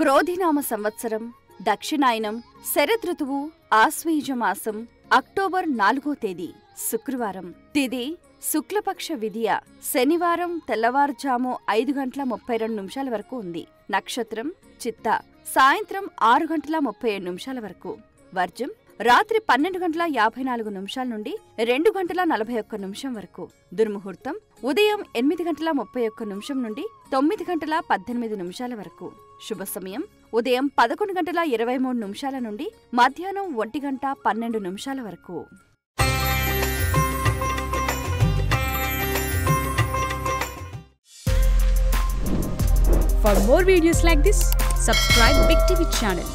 క్రోధినామ సంవత్సరం, దక్షిణాయనం, శరదృతువు, ఆశ్వయుజ మాసం, అక్టోబర్ 4వ తేదీ శుక్రవారం. తిథి శుక్లపక్ష విధియ, శనివారం తెల్లవారుజాము 5:32 వరకు ఉంది. నక్షత్రం చిత్త, సాయంత్రం 6:37 వరకు. వర్జం రాత్రి 12:54 నుండి 2:41 వరకు. దుర్ముహూర్తం ఉదయం 8:31 నుండి 9:18 వరకు. శుభ సమయం ఉదయం 11:23 నుండి మధ్యాహ్నం 1:12 వరకు. For more videos like this, subscribe Big TV channel.